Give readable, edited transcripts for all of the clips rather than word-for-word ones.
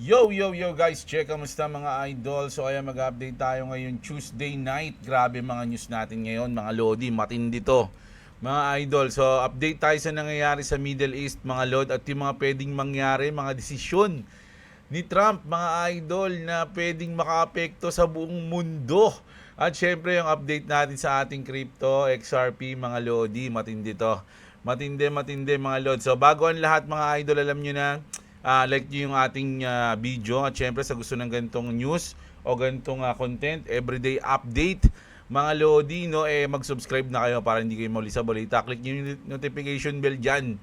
Yo guys, check kamusta mga idol. So ayan, mag-update tayo ngayon Tuesday night. Grabe mga news natin ngayon, mga lodi, matindi to. Mga idol, so update tayo sa nangyayari sa Middle East, mga lord, at yung mga pwedeng mangyari, mga desisyon ni Trump, mga idol, na pwedeng makaapekto sa buong mundo. At syempre yung update natin sa ating crypto, XRP, mga lodi, matindi to. Matindi mga lord. So bago ang lahat mga idol, alam nyo na, like nyo yung ating video, at syempre sa gusto ng ganitong news o ganitong content, everyday update, mga lodi, no, mag-subscribe na kayo para hindi kayo mauli sa balita. Click nyo yung notification bell dyan,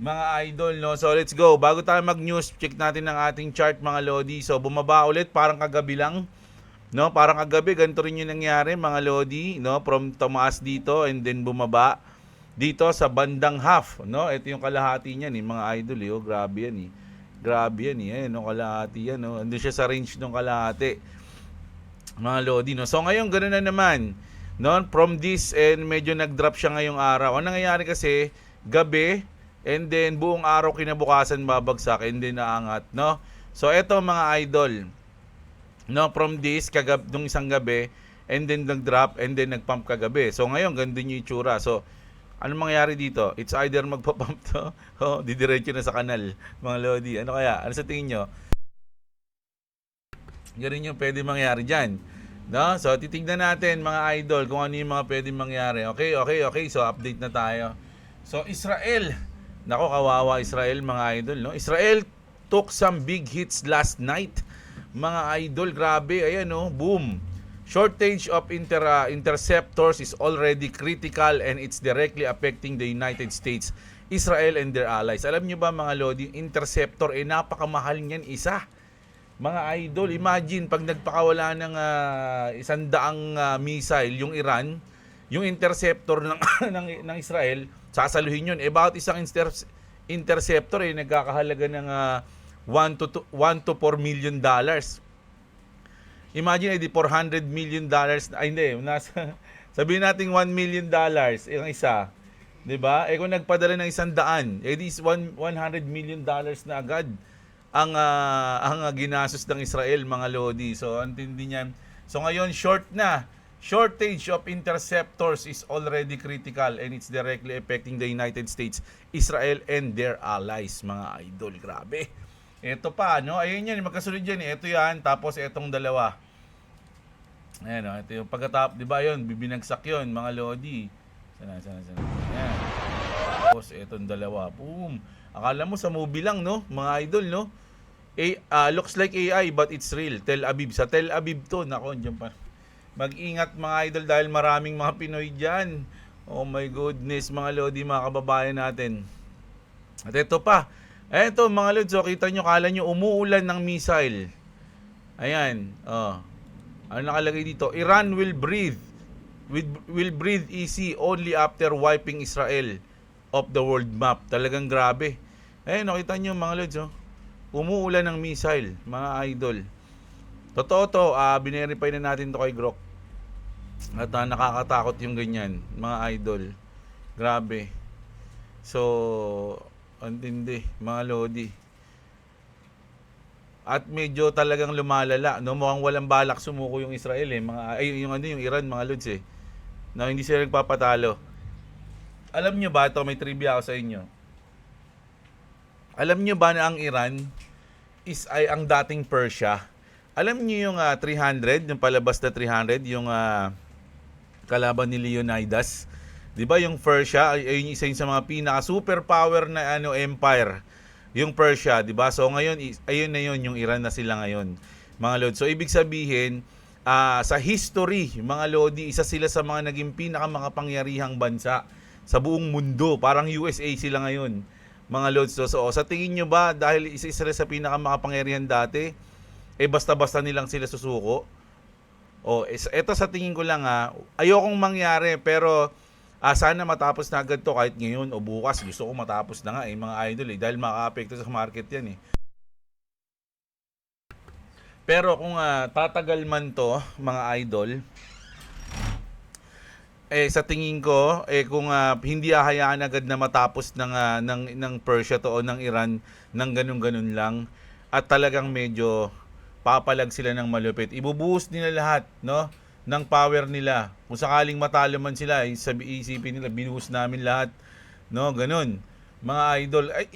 mga idol, no. So let's go. Bago tayo mag-news, check natin ang ating chart, mga lodi. So bumaba ulit, parang kagabi lang, no, parang kagabi, ganito rin yung nangyari, mga lodi, no, from tumaas dito and then bumaba dito sa bandang half, no. Ito yung kalahati niyan, mga idol, oh, grabe yan, Grabe yan, Ayan, no, kalahati yan, no. Andun siya sa range ng kalahati, mga lodi, no. So ngayon ganoon na naman, no, from this, and medyo nag-drop siya ngayong araw. Ang nangyayari kasi gabi, and then buong araw kinabukasan babagsak, and then naangat, no. So eto mga idol, no, from this nung isang gabi, and then nag-drop, and then nag-pump kagabi. So ngayon ganun yung itsura. So ano mangyayari dito? It's either magpa-pump to, didiretso na sa kanal, mga lodi. Ano kaya? Ano sa tingin nyo? Ganun yung pwede mangyari dyan, no? So titignan natin mga idol kung ano yung mga pwede mangyari. Okay. So update na tayo. So Israel, nako, kawawa Israel, mga idol, no? Israel took some big hits last night, mga idol. Grabe, ayan, no? Boom. Shortage of interceptors is already critical, and it's directly affecting the United States, Israel, and their allies. Alam nyo ba mga lodi, interceptor, napakamahal niyan isa. Mga idol, imagine pag nagpakawala ng 100 missile yung Iran, yung interceptor ng ng Israel, sasaluhin yun. Bawat isang interceptor nagkakahalaga ng 1 to 4 million dollars. Imagine, di $400 million, ay hindi, nasa, sabihin natin $1 million yung isa, 'di ba? Kung nagpadala ng 100, di $100 million na agad ang ginastos ng Israel, mga lodi. So antindi niyan. So ngayon shortage of interceptors is already critical, and it's directly affecting the United States, Israel, and their allies, mga idol. Grabe. Ito pa, no? Ayun yan, magkasunod yan. Ito yan, tapos etong dalawa. Ayan, no? Ito yung pagkatapos, di ba yun? Bibinagsak yun, mga lodi. Sana. Ayan. Tapos etong dalawa. Boom. Akala mo sa movie lang, no? Mga idol, no? Looks like AI, but it's real. Tel Aviv. Sa Tel Aviv to. Nako, dyan pa. Mag-ingat, mga idol, dahil maraming mga Pinoy dyan. Oh my goodness, mga lodi, mga kababayan natin. At ito pa. Eto mga lods, so kita nyo, kala nyo umuulan ng missile. Ayan, ano nakalagay dito? Iran will breathe easy only after wiping Israel off the world map. Talagang grabe. Ayan, nakita nyo mga lods, umuulan ng missile, mga idol. Totoo to, binerify na natin to kay Grok. At nakakatakot yung ganyan, mga idol. Grabe. So antindi, mga lodi. At medyo talagang lumalala, no? Mukhang walang balak sumuko yung Israel, yung Iran, mga lods, na hindi sila nagpapatalo. Alam nyo ba, ito may trivia ako sa inyo. Alam nyo ba na ang Iran ay ang dating Persia? Alam nyo yung 300, yung palabas na 300, yung kalaban ni Leonidas? 'Di ba yung Persia ay isa yun sa mga pinaka superpower na empire, yung Persia, 'di ba? So ngayon ayun na yun, yung Iran na sila ngayon, mga lodi. So ibig sabihin, sa history, mga lodi, isa sila sa mga naging pinakamakapangyarihang bansa sa buong mundo. Parang USA sila ngayon, mga lodi. So sa tingin nyo ba, dahil isa sila sa pinakamakapangyarihan dati, basta-basta nilang sila susuko? Ito sa tingin ko lang, ayokong mangyari, pero sana matapos na agad to, kahit ngayon o bukas. Gusto ko matapos na nga, mga idol, dahil maka-apekto sa market yan. Pero kung tatagal man to, mga idol, sa tingin ko, kung hindi hahayaan agad na matapos ng Persia to o ng Iran ng ganun-ganun lang, at talagang medyo papalag sila ng malupit. Ibubuhos nila lahat, no, ng power nila. Kung sakaling matalo man sila, isipin nila, binuhos namin lahat, no, ganun. Mga idol, ay,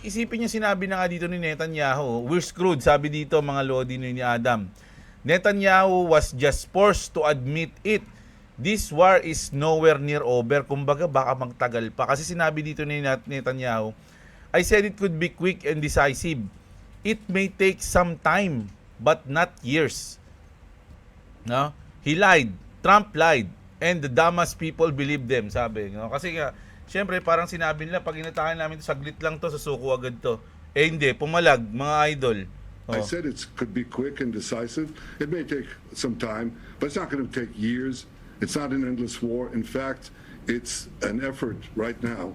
isipin niyo, sinabi na nga dito ni Netanyahu, we're screwed, sabi dito mga lodi ni Adam. Netanyahu was just forced to admit it. This war is nowhere near over. Kumbaga baka magtagal pa. Kasi sinabi dito ni Netanyahu, I said it could be quick and decisive. It may take some time, but not years. No? He lied. Trump lied. And the Damas people believe them, sabi. No? Kasi nga, syempre parang sinabi nila, pag inatakan namin ito, saglit lang to, susuko agad to. Eh hindi, pumalag, mga idol. I said it could be quick and decisive. It may take some time, but it's not going to take years. It's not an endless war. In fact, it's an effort right now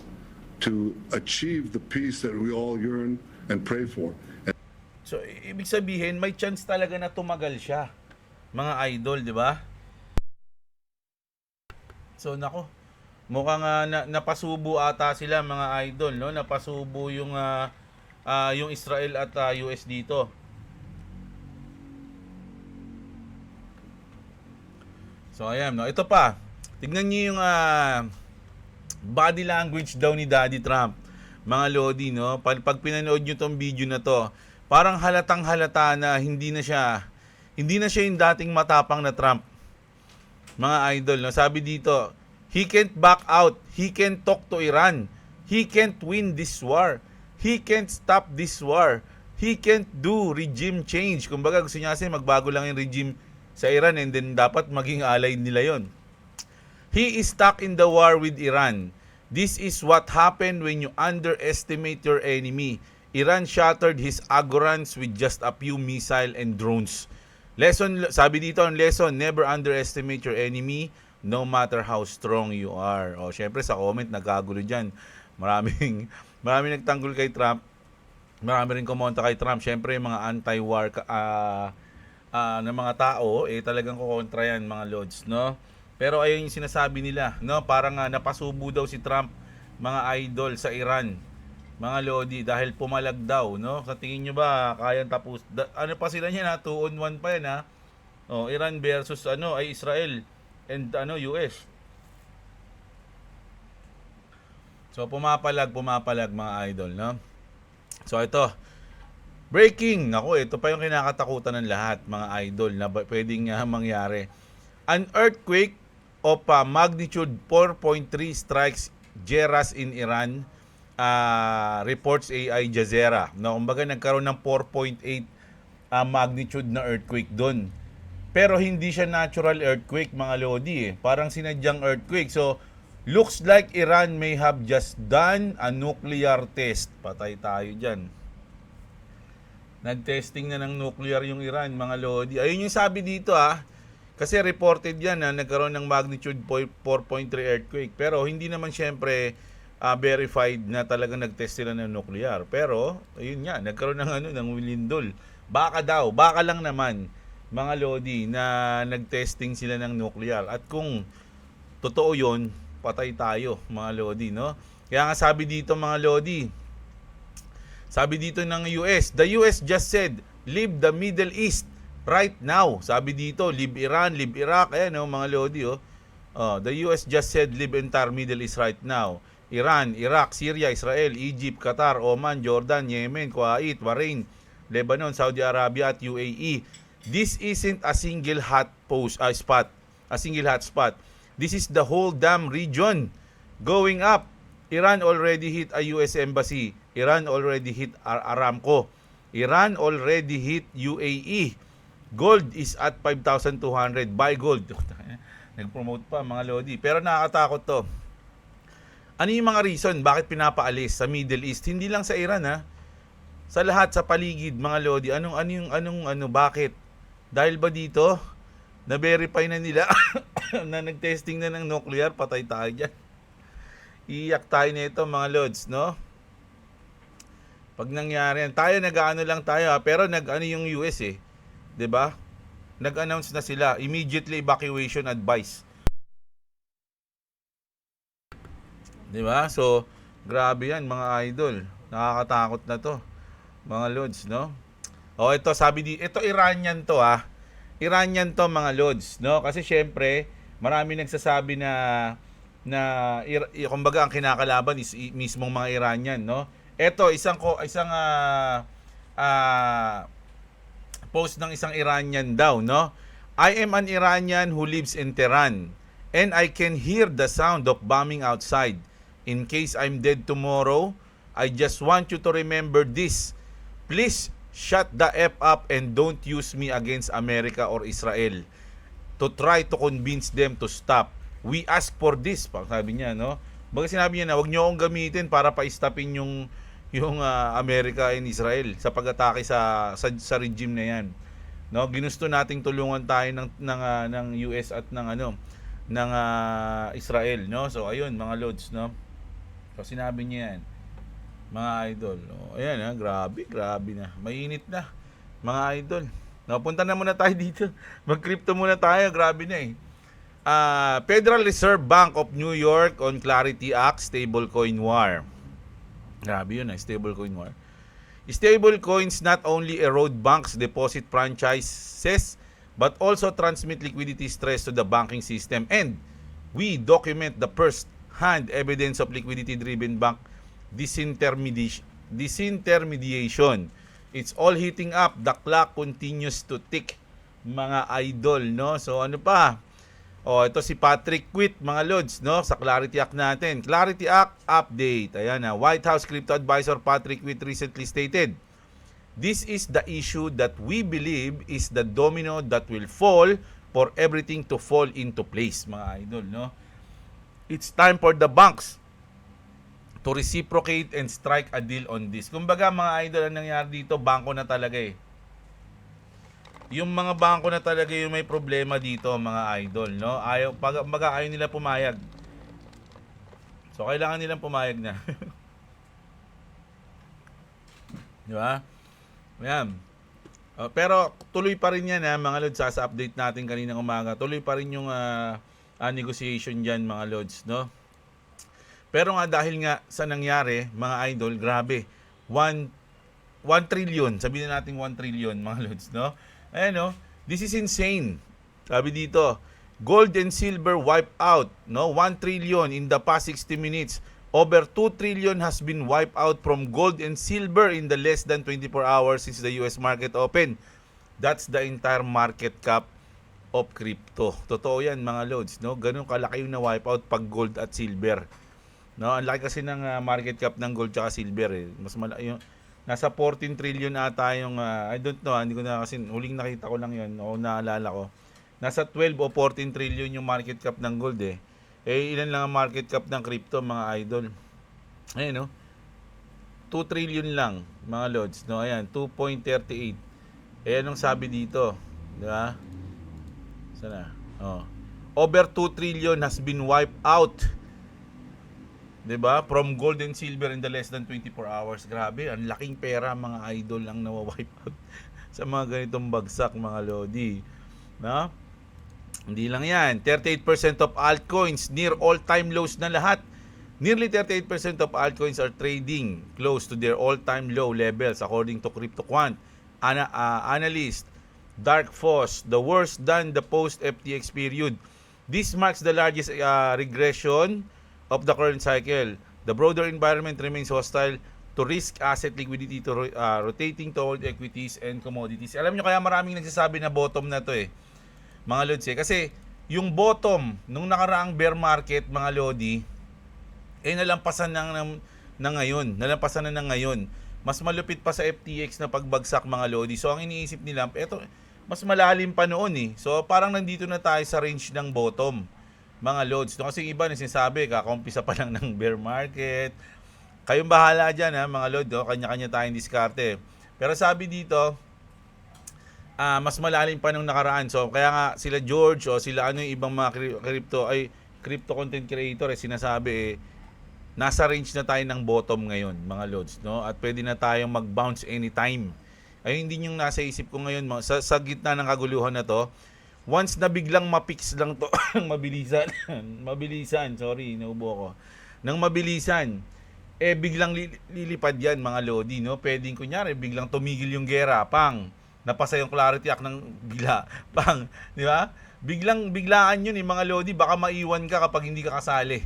to achieve the peace that we all yearn and pray for. So, ibig sabihin, may chance talaga na tumagal siya. Mga idol, di ba? So, nako. Mukhang napasubo ata sila, mga idol, no? Napasubo yung Israel at US dito. So, ayan, no? Ito pa. Tignan niyo yung body language daw ni Daddy Trump. Mga lodi, no? Pag pinanood niyo tong video na to, parang halatang halata na hindi na siya yung dating matapang na Trump. Mga idol, no? Sabi dito, he can't back out. He can't talk to Iran. He can't win this war. He can't stop this war. He can't do regime change. Kumbaga gusto niya kasi magbago lang yung regime sa Iran and then dapat maging ally nila yon. He is stuck in the war with Iran. This is what happened when you underestimate your enemy. Iran shattered his agorans with just a few missile and drones. Lesson, sabi dito ang lesson, never underestimate your enemy no matter how strong you are. O, syempre sa comment nagkagulo dyan. Maraming nagtanggol kay Trump. Marami rin kumonta kay Trump. Syempre yung mga anti-war ng mga tao, talagang kukontra yan, mga lords, no? Pero ayun yung sinasabi nila, no? Parang napasubo daw si Trump, mga idol, sa Iran, mga lodi, dahil pumalag daw, no? Sa tingin nyo ba, kayang tapos? Ano pa sila niyan, 2-on-1 pa yan, ha? Oh, Iran versus Israel and US. So pumapalag mga idol, no? So ito, breaking, ito pa yung kinakatakutan ng lahat, mga idol, na pwedeng mangyari. An earthquake of magnitude 4.3 strikes Jeras in Iran, reports Al Jazeera. No, kumbaga nagkaroon ng 4.8 magnitude na earthquake doon. Pero hindi siya natural earthquake, mga lodi. Parang sinadyang earthquake. So, looks like Iran may have just done a nuclear test. Patay tayo dyan. Nag-testing na ng nuclear yung Iran, mga lodi. Ayun yung sabi dito, kasi reported yan na nagkaroon ng magnitude 4.3 earthquake. Pero hindi naman syempre verified na talagang nag-test sila ng nuclear. Pero, ayun nga, nagkaroon ng lindol. Baka lang naman, mga lodi, na nag-testing sila ng nuclear. At kung totoo yun, patay tayo, mga lodi, no? Kaya nga sabi dito, mga lodi, sabi dito ng US, the US just said, leave the Middle East right now. Sabi dito, leave Iran, leave Iraq. Ayan, mga lodi, the US just said, leave entire Middle East right now. Iran, Iraq, Syria, Israel, Egypt, Qatar, Oman, Jordan, Yemen, Kuwait, Bahrain, Lebanon, Saudi Arabia at UAE. This isn't a single spot. This is the whole damn region going up. Iran already hit a US embassy. Iran already hit Aramco. Iran already hit UAE. Gold is at 5,200. Buy gold. Nag-promote pa, mga lodi. Pero nakakatakot to. Ano yung mga reason bakit pinapaalis sa Middle East? Hindi lang sa Iran, sa lahat, sa paligid, mga lodi. Bakit? Dahil ba dito, na-verify na nila na nag-testing na ng nuclear, patay tayo dyan. Iyak tayo nito, mga lods, no? Pag nangyari yan, tayo lang tayo, pero yung US, 'di ba? Nag-announce na sila, immediately evacuation advice. 'Di ba? So, grabe yan, mga idol. Nakakatakot na 'to, mga lods, no? O ito ito Iranian to Iranian to mga lods, no? Kasi syempre, marami nagsasabi kumbaga ang kinakalaban is mismong mga Iranian, no? Ito isang post ng isang Iranian daw, no? I am an Iranian who lives in Tehran and I can hear the sound of bombing outside. In case I'm dead tomorrow, I just want you to remember this. Please shut the F up and don't use me against America or Israel to try to convince them to stop. We ask for this, sabi niya, no? Baga sinabi niya na wag niyo akong gamitin para pa-stopin yung America and Israel sa pag-atake sa regime na 'yan. No, ginusto nating tulungan tayo ng US at ng Israel, no? So ayun mga lods, no? So sinabi niya 'yan. Mga idol. Oh, ayan grabe na. Mainit na mga idol. No, punta na muna tayo dito. Mag-crypto muna tayo, grabe na eh. Federal Reserve Bank of New York on Clarity Act stablecoin war. Grabe yun, stablecoin war. Stablecoins not only erode banks' deposit franchises but also transmit liquidity stress to the banking system, and we document the first-hand evidence of liquidity-driven bank disintermediation. It's all heating up. The clock continues to tick, mga idol, no? So ano pa? Ito si Patrick Quitt, mga lods, no? Sa Clarity Act natin. Clarity Act update. Ayan na. White House Crypto Advisor Patrick Quitt recently stated, "This is the issue that we believe is the domino that will fall for everything to fall into place," mga idol, no? It's time for the banks to reciprocate and strike a deal on this. Kumbaga, mga idol, ang nangyari dito, bangko na talaga eh. Yung mga bangko na talaga yung may problema dito, mga idol, no? Ayaw nila pumayag. So kailangan nilang pumayag na. Di ba? Ayan. Pero tuloy pa rin yan, mga lods. Sa update natin kaninang umaga, tuloy pa rin yung negotiation dyan, mga lods, no? Pero nga dahil nga sa nangyari, mga idol, grabe. 1 trillion, sabihin na natin 1 trillion, mga lods, no? Ayan, no? This is insane. Sabi dito, gold and silver wipe out, no? 1 trillion in the past 60 minutes. Over 2 trillion has been wiped out from gold and silver in the less than 24 hours since the US market opened. That's the entire market cap of crypto. Totoo yan, mga lods, no? Ganun kalaki yung na-wipe out pag gold at silver. No, ang laki kasi ng market cap ng gold at silver eh. Mas malaki yung nasa 14 trillion ata yung I don't know, hindi ko na kasi huling nakita ko lang 'yon o naalala ko. Nasa 12 o 14 trillion yung market cap ng gold eh. Ilan lang ang market cap ng crypto, mga idol? Ayun, no? 2 trillion lang, mga lods, no? Ayan, 2.38. Anong sabi dito? Di ba? Sana? Over 2 trillion has been wiped out. 'Di ba? From gold and silver in the less than 24 hours. Grabe, ang laking pera, mga idol, ang nawa-wipe out sa mga ganitong bagsak, mga lodi. No? Hindi lang 'yan. 38% of altcoins near all-time lows na lahat. Nearly 38% of altcoins are trading close to their all-time low levels according to CryptoQuant. Analyst Dark Foss, the worst than the post-FTX period. This marks the largest regression of the current cycle. The broader environment remains hostile to risk asset liquidity to rotating toward equities and commodities. Alam nyo kaya maraming nagsasabi na bottom na to eh, mga lods eh. Kasi yung bottom nung nakaraang bear market, mga lodi, nalampasan na ngayon. Nalampasan na ng ngayon. Mas malupit pa sa FTX na pagbagsak, mga lodi. So ang iniisip nila, eto, mas malalim pa noon eh. So parang nandito na tayo sa range ng bottom, mga lods. No, kasi iba na sinasabi, kakumpisa pa lang ng bear market. Kayong bahala dyan, mga lod. No? Kanya-kanya tayong diskarte. Pero sabi dito, mas malalim pa nung nakaraan. So kaya nga sila George o sila yung ibang mga crypto content creator sinasabi nasa range na tayo ng bottom ngayon, mga lods, no? At pwede na tayong mag-bounce anytime. Ayun din yung nasa isip ko ngayon, sa gitna ng kaguluhan na to. Once na biglang mapix lang to ng mabilisan, sorry, naubo ko. Nang mabilisan, biglang lilipad yan mga Lodi, no? Pwedeng kunyari, biglang tumigil yung gera, pang, napasa yung Clarity Act ng bigla, pang, di ba? Biglaan yun mga Lodi, baka maiwan ka kapag hindi ka kasali.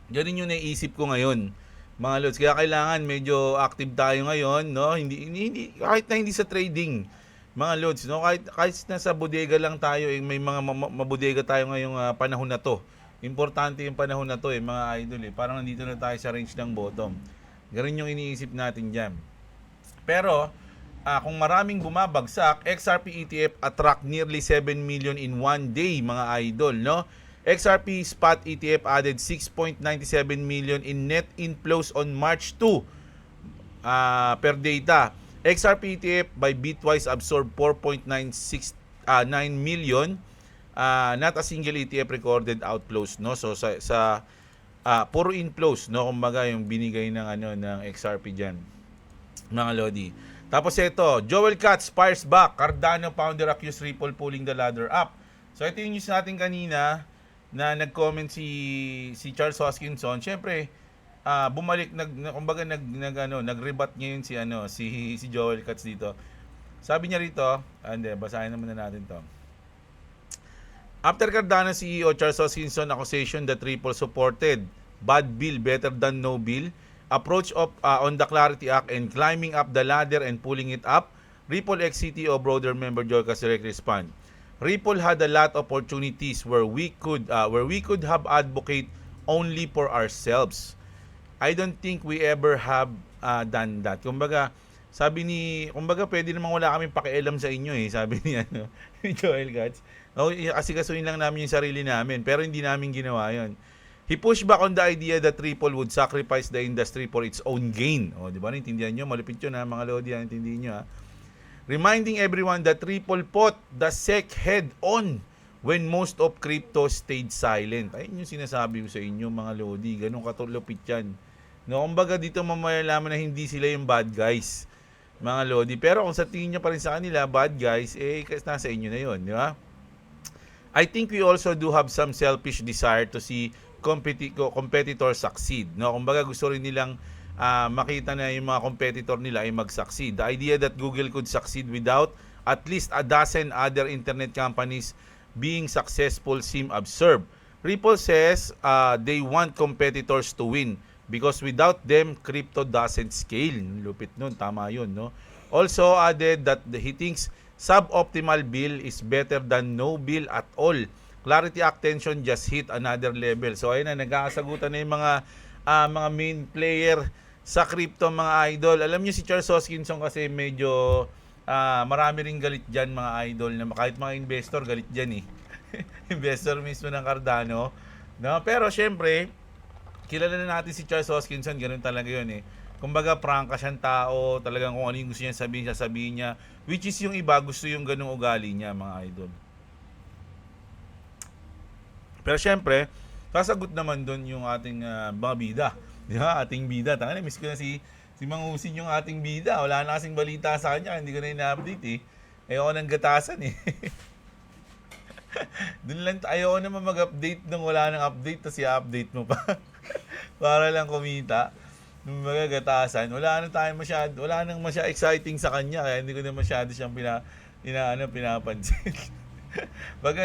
Ganun yung naisip ko ngayon, mga Lods. Kaya kailangan medyo active tayo ngayon, no? Hindi kahit na hindi sa trading, mga Lods, no? Kahit nasa bodega lang tayo, may mga mabodega tayo ngayong panahon na to. Importante yung panahon na to, mga idol, eh. Parang nandito na tayo sa range ng bottom. Ganun yung iniisip natin diyan. Pero kung maraming bumabagsak, XRP ETF attract nearly 7 million in one day, mga idol, no? XRP Spot ETF added 6.97 million in net inflows on March 2 per data. XRP ETF by Bitwise absorbed 4.969 million. Not a single ETF recorded outflows, no? So sa puro inflows, no, kumbaga yung binigay ng XRP diyan, mga Lodi. Tapos ito, Joel Katz fires back. Cardano founder accused Ripple pulling the ladder up. So ito yung news natin kanina na nag-comment si Charles Hoskinson. Syempre, bumalik nag-rebut ngayon si Joel Katz dito. Sabi niya rito, basahin naman na natin 'to. After Cardano CEO Charles Hoskinson accusation that Ripple supported bad bill better than no bill approach on the Clarity Act and climbing up the ladder and pulling it up, Ripple ex-CTO broader member Joel Katz direct respond. Ripple had a lot of opportunities where we could have advocate only for ourselves. I don't think we ever have done that. Kumbaga pwede namang wala kaming pakialam sa inyo sabi ni ni Joel Katz. Kasi kasuin lang namin yung sarili namin, pero hindi namin ginawa 'yon. He pushed back on the idea that Ripple would sacrifice the industry for its own gain. Di ba? Naintindihan nyo? Malupit yun mga Lodi, naintindihan nyo Reminding everyone that Ripple fought the SEC head on when most of crypto stayed silent. Ayun yung sinasabi ko sa inyo mga Lodi. Ganun katulupit yan. No, kumbaga dito mamalalaman na hindi sila yung bad guys, mga Lodi. Pero kung sa tingin nyo pa rin sa kanila, bad guys, nasa inyo na yun. Di ba? I think we also do have some selfish desire to see competitors succeed. No? Kumbaga gusto rin nilang makita na yung mga competitor nila ay mag-succeed. The idea that Google could succeed without at least a dozen other internet companies being successful seem absurd. Ripple says they want competitors to win because without them, crypto doesn't scale. Lupit nun, tama yun. No? Also added that he thinks suboptimal bill is better than no bill at all. Clarity Act tension just hit another level. So ayun na, nagkakasagutan na yung mga main player sa crypto, mga idol. Alam niyo si Charles Hoskinson kasi medyo marami ring galit dyan, mga idol, na kahit mga investor galit dyan investor mismo ng Cardano, no? Pero syempre kilala na natin si Charles Hoskinson, ganun talaga yun kumbaga prangka siyang tao, talagang kung ano yung gusto niya sabihin niya, which is yung iba gusto yung ganung ugali niya, mga idol. Pero syempre sasagot naman doon yung ating mga bida. Di ba? Ating bida. Tanga na, miss ko na si Mang Usin yung ating bida. Wala na kasing balita sa kanya. Hindi ko na ina-update Ayoko nang gatasan Doon lang, ayoko naman mag-update nung wala nang update, tapos i-update mo pa. Para lang kumita. Nung magagatasan. Wala nang masyado exciting sa kanya. Kaya hindi ko na masyado siyang pinapansin. Pag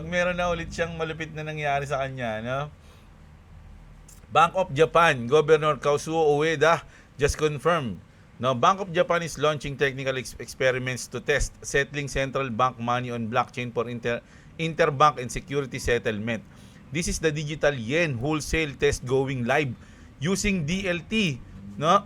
meron na ulit siyang malupit na nangyari sa kanya, no? Bank of Japan, Governor Kazuo Ueda just confirmed. Now, Bank of Japan is launching technical experiments to test settling central bank money on blockchain for interbank and security settlement. This is the digital yen wholesale test going live using DLT, no?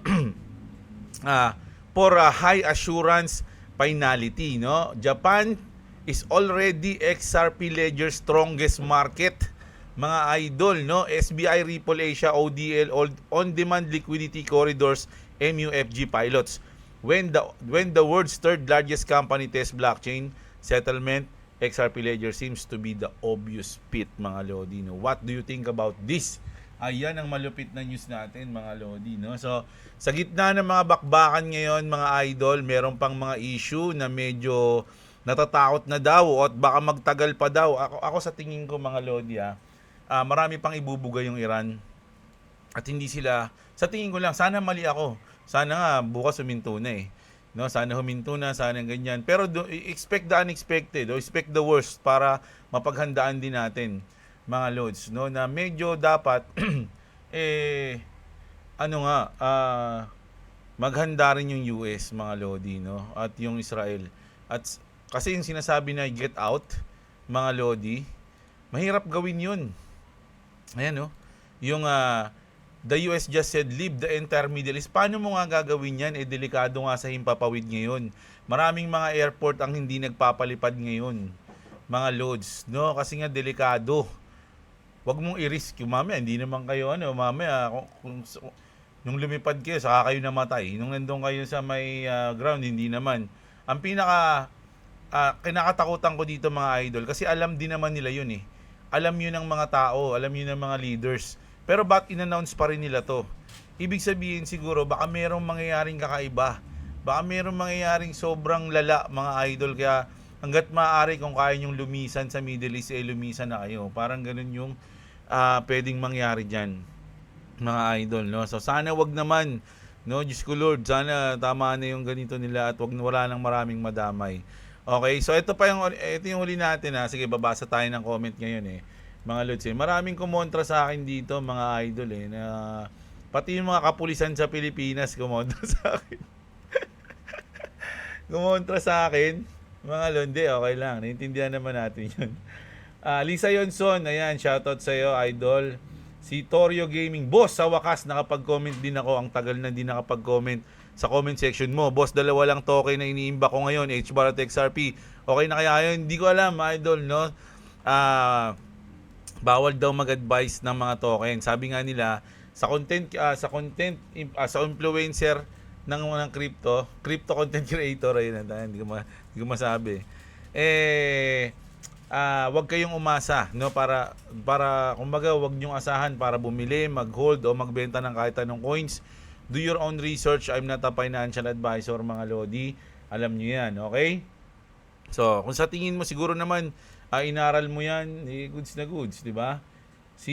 For a high assurance finality, no? Japan is already XRP Ledger's strongest market, mga idol, no? SBI, Ripple Asia, ODL, on-demand liquidity corridors, MUFG pilots. When the world's third largest company tests blockchain settlement, XRP Ledger seems to be the obvious fit, mga Lodi, no? What do you think about this? Ayan ang malupit na news natin, mga Lodi, no? So, sa gitna ng mga bakbakan ngayon, mga idol, meron pang mga issue na medyo natatakot na daw at baka magtagal pa daw. Ako sa tingin ko, mga Lodi, marami pang ibubuga yung Iran. At hindi sila, sa tingin ko lang, sana mali ako. Sana nga bukas huminto na eh. No, sana huminto na, sana ganyan. Pero expect the unexpected, o expect the worst para mapaghandaan din natin, mga lods, no, na medyo dapat ano nga, maghanda rin yung US, mga lodi, no, at yung Israel. At kasi yung sinasabi na get out, mga lodi, mahirap gawin yun. Ayan, no, yung the US just said leave the entire Middle East. Paano mo nga gagawin yan? Delikado nga sa himpapawid ngayon. Maraming mga airport ang hindi nagpapalipad ngayon, mga loads, no? Kasi nga delikado. Wag mong i-risk. Mamaya, hindi naman kayo, mamaya, nung lumipad kayo, saka kayo namatay. Nung nandun kayo sa may ground, hindi naman. Ang pinaka kinakatakutan ko dito, mga idol, kasi alam din naman nila yun eh. Alam yun ng mga tao, alam yun ng mga leaders. Pero ba't in-announce pa rin nila to? Ibig sabihin siguro baka merong mangyayaring kakaiba. Baka merong mangyayaring sobrang lala, mga idol. Kaya hanggat maaari kung kaya nyong lumisan sa Middle East, lumisan na kayo. Parang ganun yung pwedeng mangyari dyan, mga idol. No? So sana wag naman, no? Diyos ko Lord, sana tama na yung ganito nila at wala nang maraming madamay. Okay, so ito yung huli natin ha. Sige, babasa tayo ng comment ngayon eh. Mga lods, maraming kumontra sa akin dito, mga idol na pati yung mga kapulisan sa Pilipinas kumontra sa akin. Kumontra sa akin, mga londi, okay lang, naiintindihan naman natin yun. Lisa Yonson, ayan, shoutout sa iyo, idol. Si Torio Gaming, boss, sa wakas nakapag-comment din ako. Ang tagal na din nakapag-comment sa comment section mo. Boss, dalawa lang token na iniimba ko ngayon, HBAR at XRP. Okay na kaya yun? Hindi ko alam, idol, no? Bawal daw mag-advise ng mga token. Sabi nga nila sa influencer ng crypto content creator, ayun, hindi ko masabi. Wag kayong umasa, no, para kumbaga wag niyo asahan para bumili, mag-hold o magbenta ng kahit anong coins. Do your own research. I'm not a financial advisor, mga lodi. Alam niyo 'yan, okay? So, kung sa tingin mo siguro naman inaral mo yan, goods na goods, di ba? Si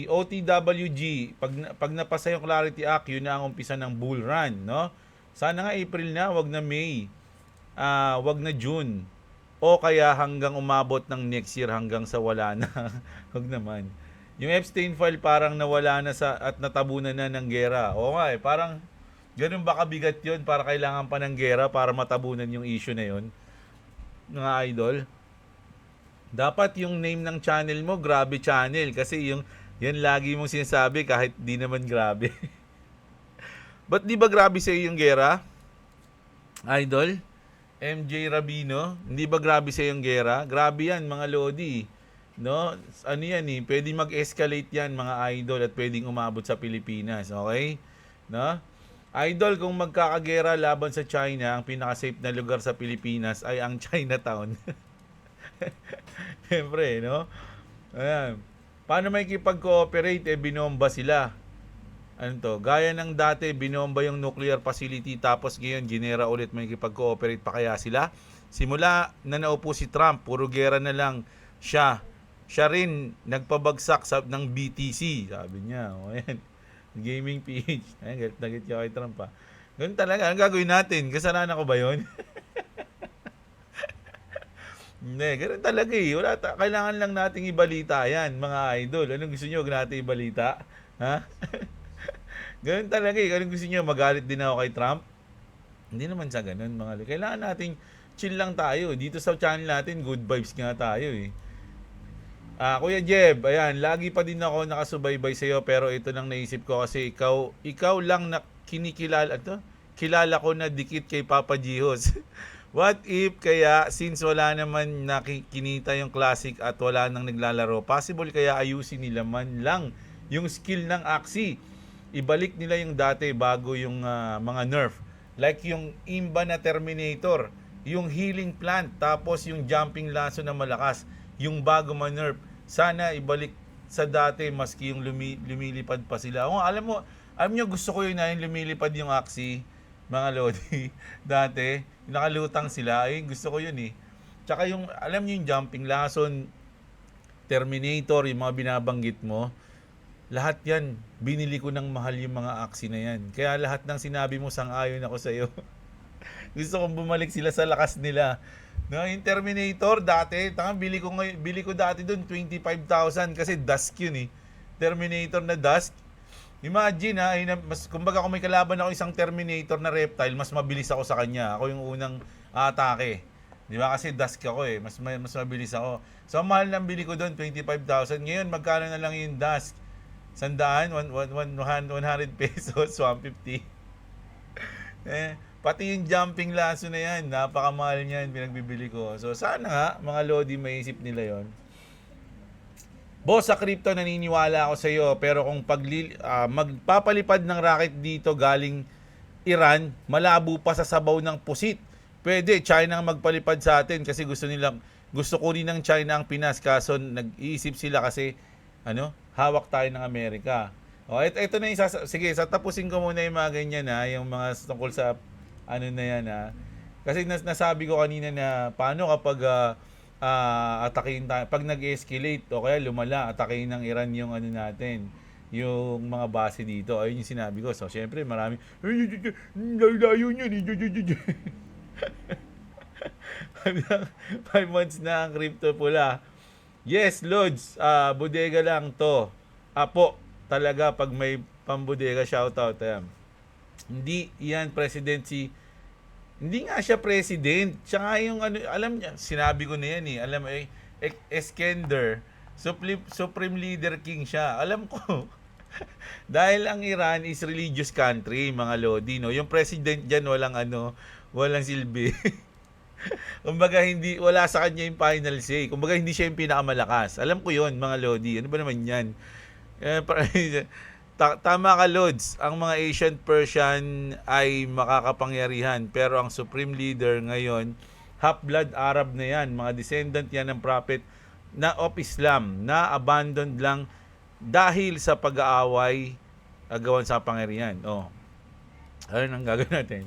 OTWG, pag napasa yung Clarity Act, yun na ang umpisa ng bull run, no? Sana nga April na, wag na May. Wag na June. O kaya hanggang umabot ng next year hanggang sa wala na. Wag naman. Yung Epstein file parang nawala na at natabunan na ng gera. O nga parang ganun ba kabigat yun para kailangan pa ng gera para matabunan yung issue na yun? Mga idol. Dapat yung name ng channel mo, Grabe Channel. Kasi yan lagi mong sinasabi kahit di naman grabe. Ba't di ba grabe sa yung gera? Idol? MJ Rabino? Hindi ba grabe sa yung gera? Grabe yan, mga lodi. No? Ano yan eh? Pwedeng mag-escalate yan, mga idol, at pwedeng umabot sa Pilipinas. Okay? No? Idol, kung magkakagera laban sa China, ang pinaka-safe na lugar sa Pilipinas ay ang Chinatown. Siyempre, no? Ayan. Paano may kipag-cooperate? Binomba sila. Ano to? Gaya ng dati, binomba yung nuclear facility tapos ngayon, ginera ulit, may kipag-cooperate pa kaya sila? Simula na naupo si Trump, puro gera na lang siya. Siya rin nagpabagsak ng BTC. Sabi niya, ayan. Gaming PH. Ayan, galit na galit kay Trump pa. Ganun talaga. Ang gagawin natin? Kasalanan ko ba yun? Hindi, ganun talaga eh. Kailangan lang nating ibalita yan, mga idol. Anong gusto nyo? Huwag natin ibalita? Ha? Ganun talaga eh. Anong gusto nyo? Magalit din ako kay Trump? Hindi naman sa ganun, mga idol. Kailangan nating chill lang tayo. Dito sa channel natin, good vibes nga tayo eh. Kuya Jeb, ayan, lagi pa din ako nakasubaybay sa iyo pero ito lang naisip ko kasi ikaw lang na kilala ko na dikit kay Papa Gihos. What if kaya since wala naman nakikinita yung classic at wala nang naglalaro, possible kaya ayusin nila man lang yung skill ng Axie. Ibalik nila yung dati bago yung mga nerf. Like yung Imba na Terminator, yung healing plant, tapos yung jumping lasso na malakas, yung bago ma-nerf. Sana ibalik sa dati maski yung lumilipad pa sila. Alam nyo gusto ko yun na yung lumilipad yung Axie, mga lodi. Dati, nakalutang sila. Ay, gusto ko yun eh. Tsaka yung, alam nyo yung jumping lason, Terminator, yung mga binabanggit mo, lahat yan, binili ko ng mahal yung mga aksi na yan. Kaya lahat ng sinabi mo, sang-ayon ako sa'yo. Gusto kong bumalik sila sa lakas nila. No, yung Terminator dati, bili ko dati doon 25,000 kasi dusk yun eh. Terminator na dusk. Imagine ha, kumbaga kung may kalaban ako isang Terminator na reptile, mas mabilis ako sa kanya. Ako yung unang atake. Di ba? Kasi dusk ako eh. Mas mabilis ako. So, ang mahal ng bili ko doon, 25,000. Ngayon, magkano na lang yung dusk? 100, 100 pesos, 150. Pati yung jumping lasso na yan, napakamahal niyan, pinagbibili ko. So, sana nga, mga Lodi, maisip nila yon. Boss, sa crypto naniniwala ako sa iyo, pero kung magpapalipad ng racket dito galing Iran, malabo pa sa sabaw ng pusit. Pwede, China ang magpalipad sa atin kasi gusto kunin ng China ang Pinas, kaso nag-iisip sila kasi hawak tayo ng Amerika. Ito na yung sige, tapusin ko muna yung mga ganyan yung mga tungkol sa na yan Kasi nasabi ko kanina na paano kapag atakin tayo, pag nag-escalate o kaya lumala, atakin ng Iran yung natin, yung mga base dito. Ayun yung sinabi ko. So, syempre, marami, layo nyo, 5 months na ang crypto pula. Yes, Lods, bodega lang to. Apo, talaga pag may pambodega, shoutout. Hindi yan presidency. Hindi nga siya president. Siya nga yung alam niya, sinabi ko na yan eh. Alam Iskender, Supreme Leader King siya. Alam ko. Dahil ang Iran is religious country, mga Lodi, no? Yung president diyan walang silbi. Kumbaga wala sa kanya yung final say. Kumbaga hindi siya yung pinakamalakas. Alam ko 'yon, mga Lodi. Ano ba naman 'yan? Tama ka, Lods. Ang mga Asian Persian ay makakapangyarihan, pero ang supreme leader ngayon, half-blood Arab na 'yan, mga descendant 'yan ng prophet of Islam na abandoned lang dahil sa pag-aaway agawan sa pangyarihan. Ano nang gagawin natin?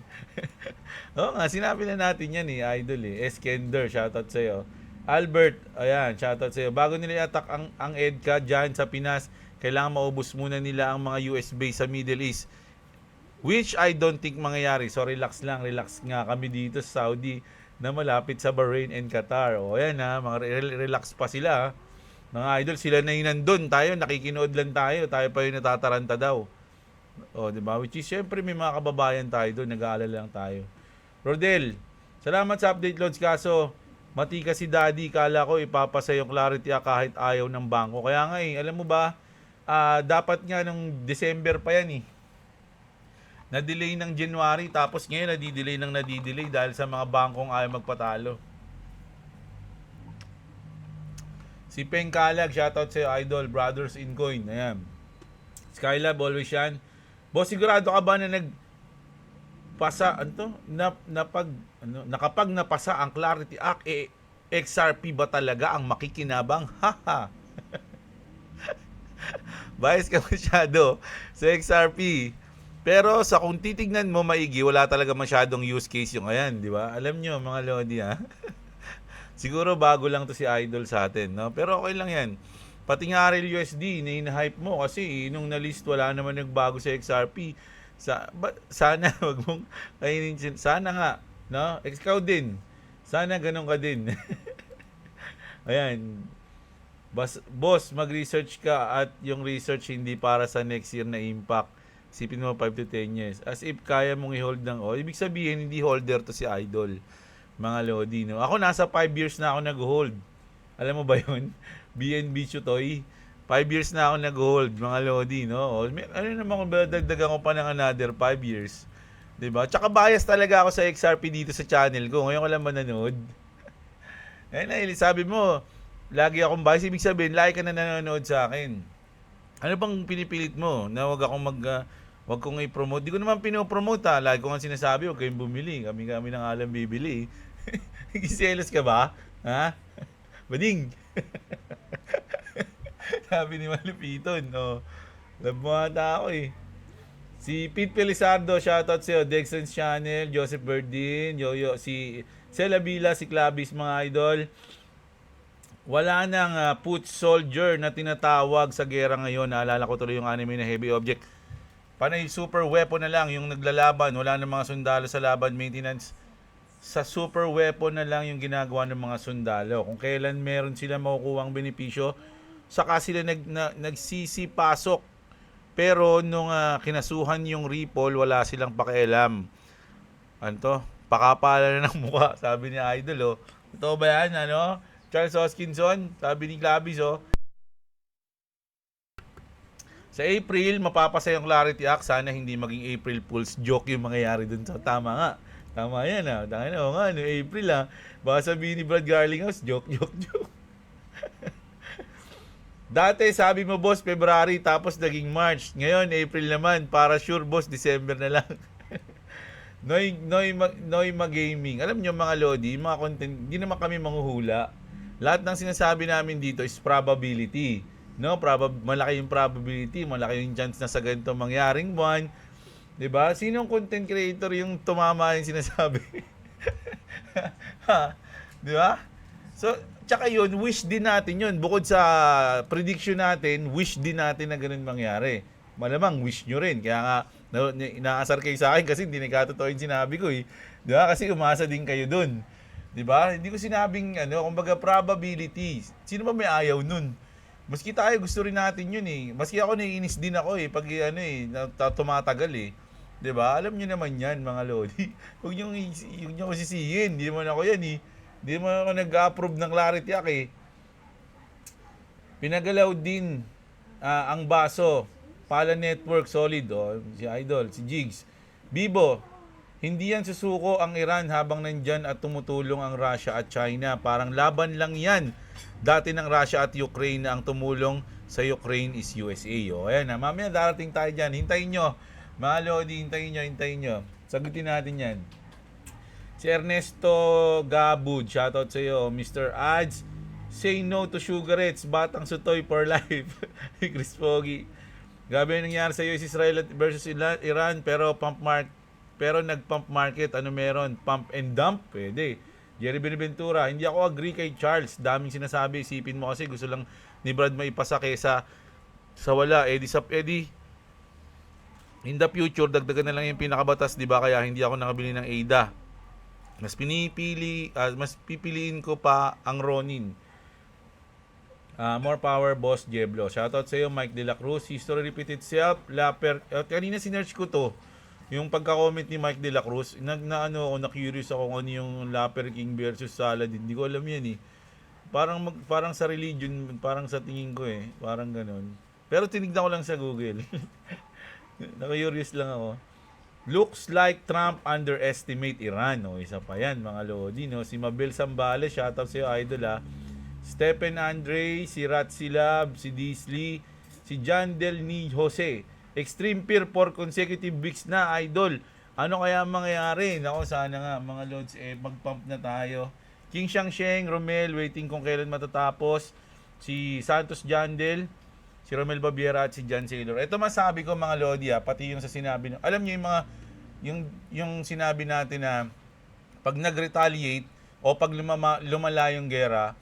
Sinabi na natin yan idol Iskender, shoutout sa'yo. Albert, ayan, shoutout sa'yo. Bago nila i-attack ang EDCA dyan sa Pinas, kailangan maubos muna nila ang mga US base sa Middle East. Which I don't think mangyayari. So relax nga kami dito sa Saudi na malapit sa Bahrain and Qatar. Ayan mga relax pa sila. Mga idol, sila na yung nandun. Tayo, nakikinood lang tayo. Tayo pa yung natataranta daw. Diba? Which is, syempre may mga kababayan tayo doon, nag-aalala lang tayo. Rodel, salamat sa update, Lods. Kaso, matika si Daddy, kala ko ipapasa yung Clarity kahit ayaw ng bangko. Kaya nga alam mo ba, dapat nga nung December pa yan na-delay ng January, tapos ngayon nadidelay dahil sa mga bangkong ayaw magpatalo. Si Peng Kalag, shoutout sa'yo, idol, brothers in coin. Ayan. Skylab, always yan. Boss, sigurado ka ba na nakapag napasa ang Clarity Act, XRP ba talaga ang makikinabang? Haha. Bias ka masyado sa XRP. Pero kung titignan mo maigi, wala talaga masyadong use case yung ayan, di ba? Alam nyo, mga Lodi, siguro bago lang to si Idol sa atin, no? Pero okay lang yan. Pati nga RLUSD, hype mo kasi nung na-list wala naman nagbago sa XRP. Sana wag mong kainin. Sana nga, no? Ikaw din. Sana ganun ka din. Ayan. Boss, mag-research ka at yung research hindi para sa next year na impact. Isipin mo 5 to 10 years. As if kaya mong i-hold ng ibig sabihin hindi holder to si Idol. Mga Lodi, no? Ako nasa 5 years na ako nag-hold. Alam mo ba yun? BNB Chutoy. 5 years na ako nag-hold, mga Lodi, no? Ano naman kung dagdagan ko pa ng another 5 years? Diba? Tsaka bias talaga ako sa XRP dito sa channel ko. Ngayon ko lang manonood. Sabi mo, lagi akong bias. Ibig sabihin, lagi ka na nanonood sa akin. Ano bang pinipilit mo? Na wag kong i-promote. Di ko naman pinopromote Lagi ko nga sinasabi, huwag kayong bumili. Kami ng alam bibili. Giselos ka ba? Ha? Bading! Sabi ni Malupiton, love mo ata ako Si Pete Pelizardo, shoutout sa'yo, Dexon's Channel, Joseph Berdin, Yoyo, si Cela Villa, si Clavis, mga idol. wala nang foot soldier na tinatawag sa gera ngayon. Naalala ko tuloy yung anime na Heavy Object. Panay super weapon na lang yung naglalaban. Wala nang mga sundalo sa laban, maintenance. Sa super weapon na lang yung ginagawa ng mga sundalo. Kung kailan meron sila makukuhang benepisyo, saka sila nagsisipasok. Pero nung kinasuhan yung Ripple, wala silang pakialam. Ano to? Pakapala na ng mukha, sabi ni Idol, oh. Ito ba yan, ano? Charles Hoskinson, sabi ni Clavis, oh. Sa April, mapapasaya yung Clarity Act. Sana hindi maging April Fool's joke yung mangyayari dun. So, tama nga. Tama yan, ah. Tama na, nga, no, April, ah. Baka sabihin ni Brad Garlinghouse, joke. Dati, sabi mo, boss, February, tapos naging March. Ngayon, April naman. Para sure, boss, December na lang. Noima Gaming. Alam nyo, mga Lodi, mga content, hindi naman kami manghuhula. Lahat ng sinasabi namin dito is probability. No, malaki yung probability, malaki yung chance na sa ganito mangyaring buwan. 'Di ba? Sinong content creator yung tumama yung sinasabi? 'Di ba? So, tsaka yun, wish din natin yun. Bukod sa prediction natin, wish din natin na ganun mangyari. Malamang wish nyo rin. Kaya nga, inaasar kayo sa akin kasi hindi nagkatotoo yung sinabi ko eh. 'Di ba? Kasi umasa din kayo dun. 'Di ba? Hindi ko sinabing kumbaga probability. Sino ba may ayaw nun? Maski tayo gusto rin natin yun eh. Maski ako naiinis din ako eh pag tumatagal eh. 'Di ba? Alam niyo naman 'yan, mga lodi. Huwag niyo sisihin. Hindi naman ako 'yan eh. Hindi naman ako nag-approve ng Clarity Act eh. Pinagalaw din ang baso. Pala Network solid, oh. Si Idol, si Jigs. Bibo, hindi yan susuko ang Iran habang nandyan at tumutulong ang Russia at China. Parang laban lang yan. Dati ng Russia at Ukraine na ang tumulong sa Ukraine is USA. O, ayan na. Mamaya darating tayo dyan. Hintayin nyo. Mga Lodi, hintayin nyo. Sagutin natin yan. Si Ernesto Gabud, shoutout sa iyo. Mr. Ads, say no to sugarettes. Batang sutoy for life. Chris Pogi. Grabe yung nangyari sa US Israel versus Iran, pero nag-pump market. Ano meron? Pump and dump? Pwede. Jerry Benaventura, hindi ako agree kay Charles. Daming sinasabi. Isipin mo kasi gusto lang ni Brad maipasa kesa sa wala. Eddie, in the future, dagdagan na lang yung pinakabatas, di ba? Kaya hindi ako nakabili ng AIDA. Mas pipiliin ko pa ang Ronin. More power, Boss Jeblo. Shoutout sa iyo, Mike De La Cruz. History repeat itself. Kanina sinerch ko to. Yung pagka-comment ni Mike De La Cruz, na-curious ako kung ano yung Lapper King versus Saladin. Hindi ko alam yan eh. Parang sa religion, parang sa tingin ko eh. Parang ganun. Pero tinignan ko lang sa Google. Na-curious lang ako. Looks like Trump underestimate Iran. O, isa pa yan, mga Lodi. No? Si Mabel Sambales, shoutout sa iyo, Idol ha. Stephen Andre, si Ratsilab, si Disley, si John Del Ni Jose. Extreme Fear for consecutive weeks na, Idol. Ano kaya mangyayari? Nako, sana nga, mga Lods, mag-pump na tayo. King Shang, Romel, waiting kung kailan matatapos. Si Santos Jandel, si Romel Babiera at si John Saylor. Ito masabi ko, mga Lodi, pati yung sa sinabi. Alam niyo yung mga, yung sinabi natin na pag nag-retaliate o pag lumala yung gera,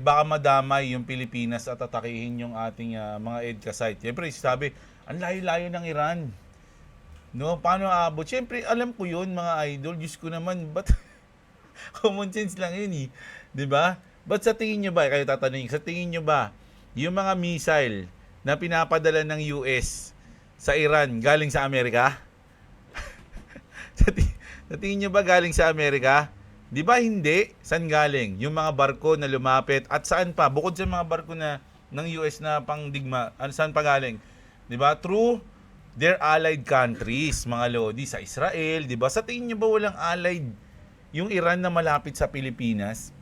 baka madamay yung Pilipinas at atakihin yung ating mga EDCA site. Siyempre, sabi, ang layo-layo ng Iran. No, paano aabot? Siyempre, alam ko yun, mga idol. Diyos ko naman, but common sense lang yun eh. 'Di ba? But sa tingin nyo ba, kayo tatanungin, sa tingin nyo ba, yung mga missile na pinapadala ng US sa Iran, galing sa Amerika? Sa tingin nyo ba galing sa Amerika? Di ba hindi? Saan galing? Yung mga barko na lumapit at saan pa? Bukod sa mga barko na ng US na pangdigma, saan pa galing? Di ba? Through their allied countries, mga Lodi, sa Israel, di ba? Sa tingin nyo ba walang allied yung Iran na malapit sa Pilipinas?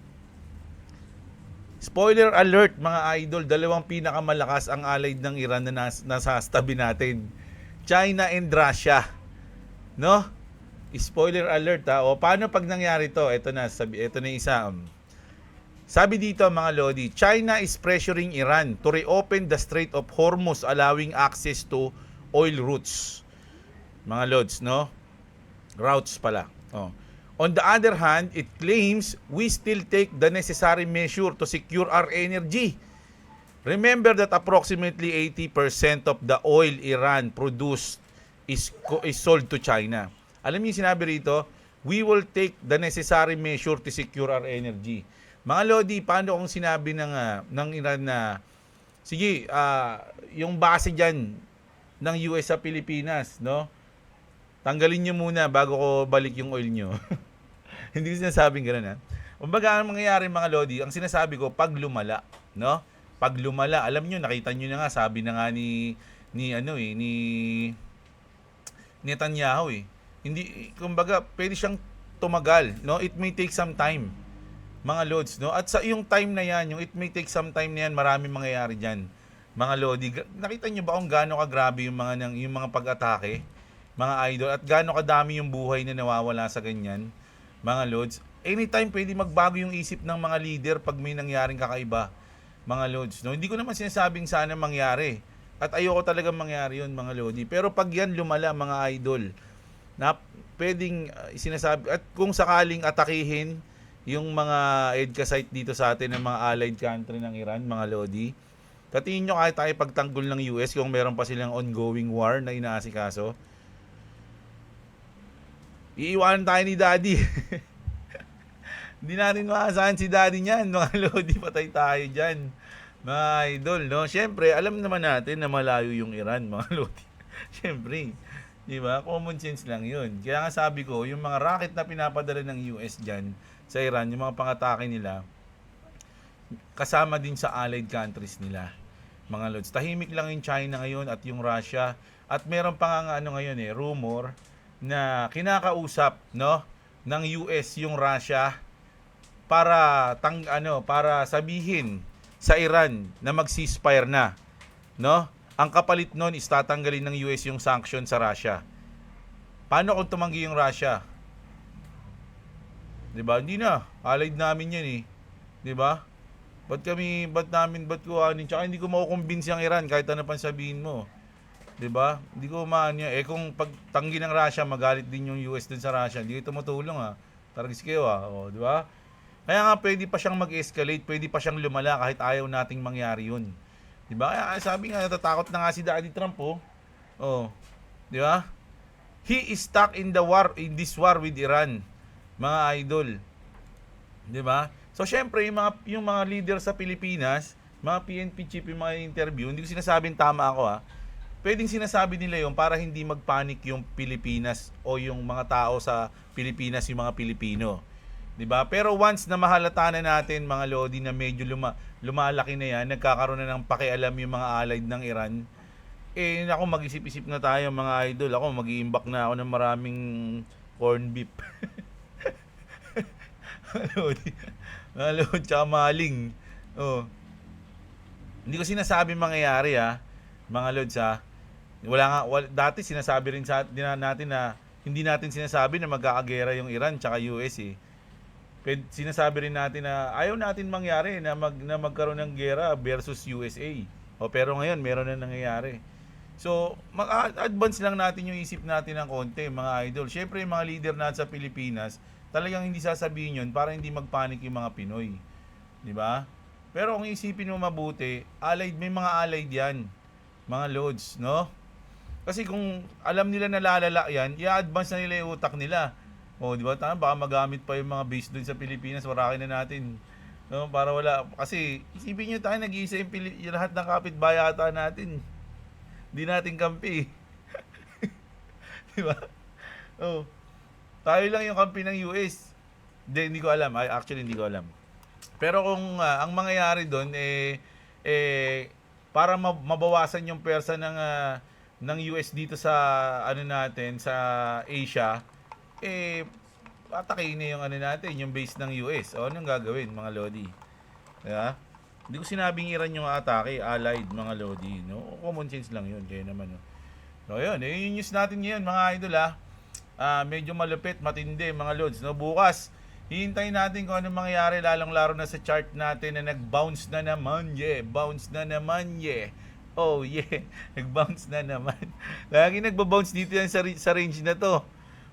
Spoiler alert, mga idol, dalawang pinakamalakas ang allied ng Iran na nasa tabi natin. China and Russia. No? Spoiler alert ha. O paano pag nangyari to? Ito na isa. Sabi dito, mga Lodi, China is pressuring Iran to reopen the Strait of Hormuz, allowing access to oil routes. Mga Lods, no? Routes pala. Oh. On the other hand, it claims we still take the necessary measure to secure our energy. Remember that approximately 80% of the oil Iran produced is sold to China. Alam niyo yung sinabi rito, we will take the necessary measure to secure our energy. Mga Lodi, paano kung sinabi ng Iran na, sige, yung base dyan ng US sa Pilipinas, no? Tanggalin nyo muna bago ko balik yung oil nyo. Hindi ko sinasabing gano'n, ha? Kumbaga, ang mangyayari mga Lodi, ang sinasabi ko, pag lumala, no? Pag lumala, alam nyo, nakita nyo na nga, sabi na nga ni Netanyahu, hindi, kumbaga, pwede siyang tumagal, no? It may take some time, mga Lods, no? At sa yung time na yan, yung it may take some time na yan, maraming mangyayari dyan. Mga Lodi, nakita nyo ba kung gaano kagrabe yung mga pag-atake, mga idol, at gaano kadami yung buhay na nawawala sa ganyan, mga Lods. Anytime pwede magbago yung isip ng mga leader pag may nangyaring kakaiba, mga Lods, no? Hindi ko naman sinasabing sana mangyari. At ayoko talaga mangyari yun, mga Lodi. Pero pag yan lumala, mga idol, na pwedeng sinasabi, at kung sakaling atakihin yung mga EDCA site dito sa atin ng mga allied country ng Iran, mga Lodi, tatingin nyo kahit tayo pagtanggol ng US kung meron pa silang ongoing war na inaasikaso, iiwanan tayo ni Daddy. Hindi natin maasahan si Daddy niyan, mga Lodi, patay tayo dyan, mga idol, no? Siyempre, alam naman natin na malayo yung Iran, mga Lodi. Siyempre, di ba? Common sense lang yun. Kaya nga sabi ko, yung mga rocket na pinapadala ng US dyan sa Iran, yung mga pangatake nila, kasama din sa allied countries nila, mga Lods. Tahimik lang yung China ngayon at yung Russia. At meron pa nga ngayon rumor na kinakausap, no, ng US yung Russia para para sabihin sa Iran na mag-ceasefire na, no? Ang kapalit noon is tatanggalin ng US yung sanction sa Russia. Paano kung tumanggi yung Russia? 'Di ba? Hindi na. Allied namin 'yan, 'di ba? Ba't ko tsaka hindi ko makukumbinsi ang Iran kahit ano pang sabihin mo. 'Di ba? Hindi ko maano kung pagtanggi ng Russia, magalit din yung US dun sa Russia. Hindi ko tumutulong, ha. Targis kayo, ha. O, 'di ba? Kaya nga pwede pa siyang mag-escalate, pwede pa siyang lumala kahit ayaw nating mangyari 'yun. 'Di ba? Kaya sabi nga natatakot na nga si Daddy Trump, oh. Oh. 'Di ba? He is stuck in this war with Iran, mga idol. 'Di ba? So syempre yung mga leader sa Pilipinas, mga PNP chief, yung mga interview, hindi ko sinasabing tama ako, ha. Pwedeng sinasabi nila yung para hindi magpanik yung Pilipinas o yung mga tao sa Pilipinas, yung mga Pilipino. 'Di ba? Pero once na mahalata na natin, mga Lodi, na medyo lumalaki na yan, nagkakaroon na ng pakialam yung mga allied ng Iran, ako mag-isip-isip na tayo, mga idol. Ako mag-iimbak na ako ng maraming corn beef. Mga Lodi, tsaka maling. Oh. Hindi ko sinasabi mangyayari, ha, mga Lods, ha. Dati sinasabi rin natin na hindi natin sinasabi na magkakagera yung Iran tsaka US, eh. Sinasabi rin natin na ayaw natin mangyari na magkaroon ng gera versus USA. Pero ngayon meron na nangyayari. So, mag-advance lang natin yung isip natin ng konti, mga idol. Syempre, yung mga leader natin sa Pilipinas, talagang hindi sasabihin yun para hindi magpanik yung mga Pinoy. 'Di ba? Pero kung isipin mo mabuti, may mga allied yan, mga Lods, no? Kasi kung alam nila na lalala yan, i-advance na nila yung utak nila. Di ba? Tama, baka magamit pa yung mga base doon sa Pilipinas, warakin na natin. No? Para wala. Kasi, isipin nyo tayo, nag-iisa yung lahat ng kapitbahay ata natin. Hindi natin kampi. Di ba? Tayo lang yung kampi ng US. Hindi ko alam. Actually, hindi ko alam. Pero kung ang mangyayari doon, para mabawasan yung pwersa ng US dito sa natin, sa Asia, atakin na yung natin, yung base ng US. Anong gagawin, mga Lodi? Diba? Hindi ko sinabing Iran yung atake, allied, mga Lodi, no? Common sense lang yun, kaya naman, no? So, yun, yung news natin ngayon, mga idol, ha? Medyo malupit, matindi, mga Lods, no? Bukas, hihintayin natin kung anong mangyayari, lalong-laro na sa chart natin na nag-bounce na naman, bounce na naman, nag-bounce na naman. Lagi nagbo-bounce dito yan sa range na to,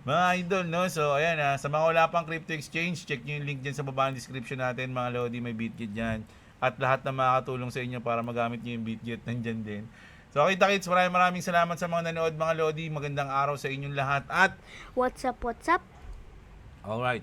Mga idol, no? So, ayan sa mga wala pang crypto exchange, check nyo yung link dyan sa baba ng description natin, mga Lodi, may BitGet dyan. At lahat na makakatulong sa inyo para magamit nyo yung BitGet, nandyan din. So, kita kits, maraming salamat sa mga nanood, mga Lodi. Magandang araw sa inyong lahat. At, What's up, what's up? alright,